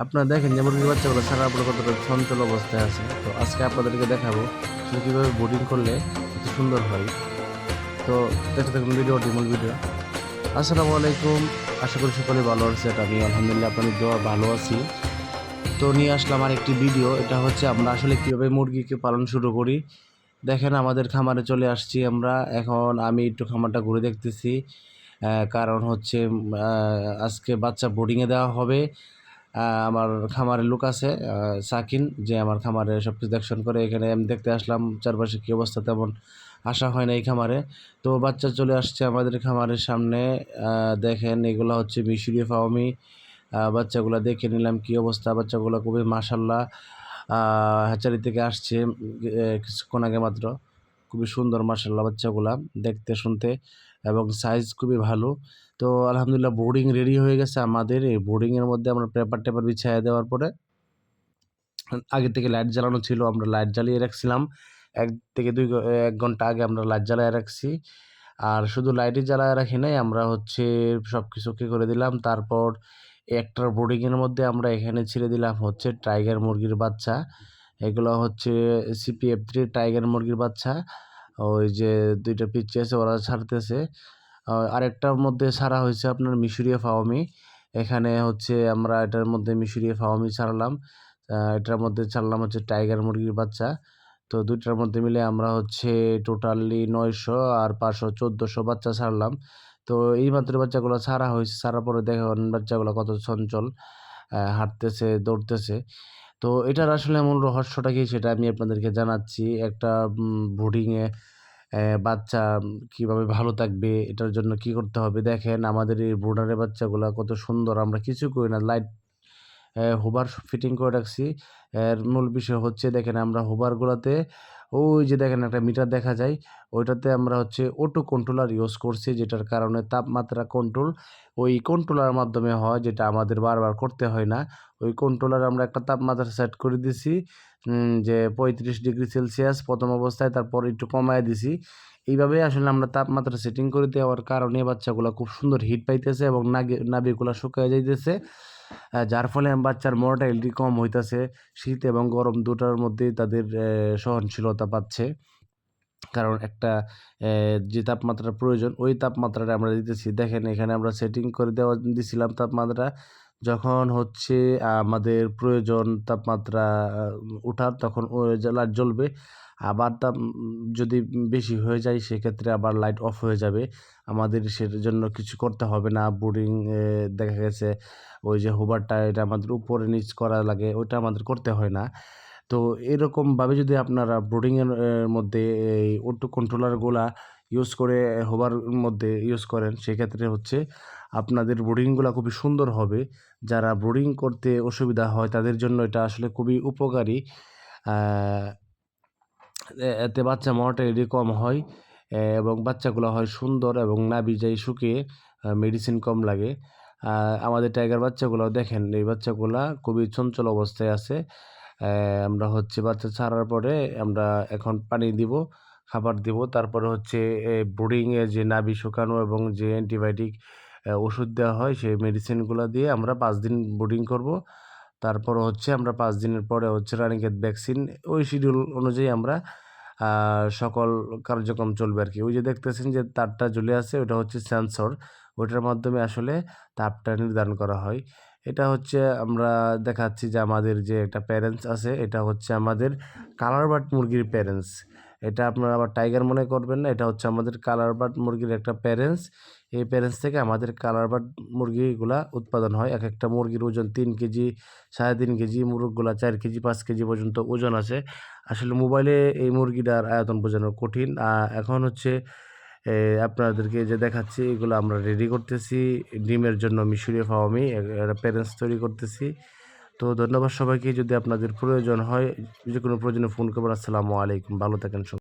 আপনারা দেখেন যে মুরগির বাচ্চাগুলো ছাড়ার পরে কতটা চঞ্চল অবস্থায় আছে। তো আজকে আপনাদেরকে দেখাবো আসলে কীভাবে বোর্ডিং করলে এত সুন্দর হয়। তো দেখতে থাকুন ভিডিওটি, মূল ভিডিও। আসসালামু আলাইকুম, আশা করি সকলে ভালো আছে। আমি আলহামদুলিল্লাহ আপনাদের দোয়া ভালো আছি। তো নিয়ে আসলাম আরেকটি ভিডিও। এটা হচ্ছে আমরা আসলে কীভাবে মুরগিকে পালন শুরু করি। দেখেন আমাদের খামারে চলে আসছি আমরা। এখন আমি একটু খামারটা ঘুরে দেখতেছি, কারণ হচ্ছে আজকে বাচ্চা বোর্ডিংয়ে দেওয়া হবে। আমার খামারের লোক আছে সাকিন, যে আমার খামারে সব কিছু দেখশন করে। এখানে আমি দেখতে আসলাম চারপাশে কী অবস্থা, তেমন আসা হয় না এই খামারে। তো বাচ্চা চলে আসছে আমাদের খামারের সামনে। দেখেন এগুলো হচ্ছে মিশরীয় ফাওমি। বাচ্চাগুলো দেখে নিলাম কী অবস্থা। বাচ্চাগুলো খুবই মাশাআল্লাহ হ্যাচারি থেকে আসছে কিছুক্ষণ আগে মাত্র। খুবই সুন্দর মাশাআল্লাহ বাচ্চাগুলা দেখতে শুনতে, এবং সাইজ খুবই ভালো। তো আলহামদুলিল্লাহ বোর্ডিং রেডি হয়ে গেছে আমাদের। এই বোর্ডিংয়ের মধ্যে আমরা পেপার টেপার বিছায়া দেওয়ার পরে আগে থেকে লাইট জ্বালানো ছিল, আমরা লাইট জ্বালিয়ে রাখছিলাম। ১ থেকে ১ ঘন্টা আগে আমরা লাইট জ্বালায় রাখছি। আর শুধু লাইটই জ্বালায় রাখি নাই, আমরা হচ্ছে সব কিছু ওকে করে দিলাম। তারপর একটার বোর্ডিংয়ের মধ্যে আমরা এখানে ছেড়ে দিলাম হচ্ছে টাইগার মুরগির বাচ্চা। এগুলো হচ্ছে CPF3 টাইগার মুরগির বাচ্চা। ওই যে ২টা পিচ্চি আছে ওরা ছাড়তেছে। আরেকটার মধ্যে ছাড়া হয়েছে আপনার মিশরীয় ফাওমি। এখানে হচ্ছে আমরা এটার মধ্যে মিশরীয় ফাওমি ছাড়লাম। এটার মধ্যে ছাড়লাম হচ্ছে টাইগার মুরগির বাচ্চা। তো ২টার মধ্যে মিলে আমরা হচ্ছে টোটালি ৯০০ আর ৫০০ ১৪০০ বাচ্চা ছাড়লাম। তো এইমাত্র বাচ্চাগুলো ছাড়া হয়েছে। ছাড়ার পরে দেখুন বাচ্চাগুলো কত চঞ্চল, হাঁটতেছে, দৌড়তেছে। তো এটার আসলে মূল রহস্যটা কি সেটা আমি আপনাদেরকে জানাচ্ছি। একটা বোর্ডিংয়ে বাচ্চা কীভাবে ভালো থাকবে, এটার জন্য কি করতে হবে। দেখেন আমাদের এই ব্রুডারের বাচ্চাগুলা কত সুন্দর। আমরা কিছু করি না, লাইট হুবার ফিটিং করে রাখছি। এর মূল বিষয় হচ্ছে দেখেন আমরা হুবারগুলাতে ওই যে দেখেন একটা মিটার দেখা যায়, ওইটাতে আমরা হচ্ছে অটো কন্ট্রোলার ইউজ করছি, যেটার কারণে তাপমাত্রা কন্ট্রোল ওই কন্ট্রোলার মাধ্যমে হয়, যেটা আমাদের বারবার করতে হয় না। ওই কন্ট্রোলার আমরা একটা তাপমাত্রা সেট করে দিছি, যে ৩৫°C প্রথম অবস্থায়, তারপর একটু কমায় দিছি। এইভাবে আসলে আমরা তাপমাত্রা সেটিং করে দেওয়ার কারণে বাচ্চাগুলো খুব সুন্দর হিট পাইতেছে এবং নাভিগুলা শুকায় যাইতেছে। যার ফলে বাচ্চার মর্টালিটি কম হইতাছে। শীত এবং গরম দুটার মধ্যেই তাদের সহনশীলতা পাচ্ছে। কারণ একটা যে তাপমাত্রার প্রয়োজন ওই তাপমাত্রাটা আমরা দিতেছি। দেখেন এখানে আমরা সেটিং করে দিছিলাম তাপমাত্রা। যখন হচ্ছে আমাদের প্রয়োজন তাপমাত্রা উঠার, তখন ওই লাইট জ্বলবে। আবার যদি বেশি হয়ে যায় সেক্ষেত্রে আবার লাইট অফ হয়ে যাবে। আমাদের সেটার জন্য কিছু করতে হবে না। বোর্ডিং দেখা গেছে ওই যে হুবারটা, এটা আমাদের উপরে নিচ করা লাগে, ওইটা আমাদের করতে হয় না। তো এরকমভাবে যদি আপনারা ব্রুডিংয়ের মধ্যে এই অটো কন্ট্রোলারগুলা ইউজ করে হোভার মধ্যে ইউজ করেন, সেক্ষেত্রে হচ্ছে আপনাদের ব্রুডিংগুলা খুবই সুন্দর হবে। যারা ব্রুডিং করতে অসুবিধা হয় তাদের জন্য এটা আসলে খুবই উপকারী। আ এতে বাচ্চা মর্টালিটি কম হয়, এবং বাচ্চাগুলো হয় সুন্দর এবং নাভি যায় শুকিয়ে, মেডিসিন কম লাগে। আমাদের টাইগার বাচ্চাগুলো দেখেন, এই বাচ্চাগুলা খুবই চঞ্চল অবস্থায় আছে। আমরা হচ্ছে বাচ্চা ছাড়ার পরে আমরা এখন পানি দিব, খাবার দিব। তারপরে হচ্ছে ব্রুডিংয়ে যে নাভি শুকানো এবং যে অ্যান্টিবায়োটিক ওষুধ দেওয়া হয় সেই মেডিসিনগুলো দিয়ে আমরা ৫ দিন ব্রুডিং করব। তারপর হচ্ছে আমরা ৫ দিনের পরে হচ্ছে রানীক্ষেত ভ্যাকসিন, ওই শিডিউল অনুযায়ী আমরা সকল কার্যক্রম চলবে আরকি। ওই যে দেখতেছেন যে তারটা ঝুলে আছে, ওটা হচ্ছে সেন্সর। ওইটার মাধ্যমে আসলে তাপটা নির্ধারণ করা হয়। এটা হচ্ছে আমরা দেখাচ্ছি যে আমাদের যে একটা প্যারেন্টস আছে, এটা হচ্ছে আমাদের কালার বার্ড মুরগির প্যারেন্টস। এটা আপনারা আবার টাইগার মনে করবেন না, এটা হচ্ছে আমাদের কালার বার্ড মুরগির একটা প্যারেন্টস। এই প্যারেন্টস থেকে আমাদের কালার বার্ড মুরগিগুলা উৎপাদন হয়। একেকটা মুরগির ওজন ৩ কেজি, ৩.৫ কেজি, মুরগগুলা ৪ কেজি, ৫ কেজি পর্যন্ত ওজন আছে। আসলে মোবাইলে এই মুরগিটার আয়তন বোঝানো কঠিন। এখন হচ্ছে আপনাদেরকে যে দেখাচ্ছি এগুলো আমরা রেডি করতেছি ডিমের জন্য। মিশরীয় ফাওমি একটা প্যারেন্টস তৈরি করতেছি। তো ধন্যবাদ সবাইকে। যদি আপনাদের প্রয়োজন হয়, যেকোনো প্রয়োজনে ফোন করবেন। আসসালামু আলাইকুম, ভালো থাকেন সবাই।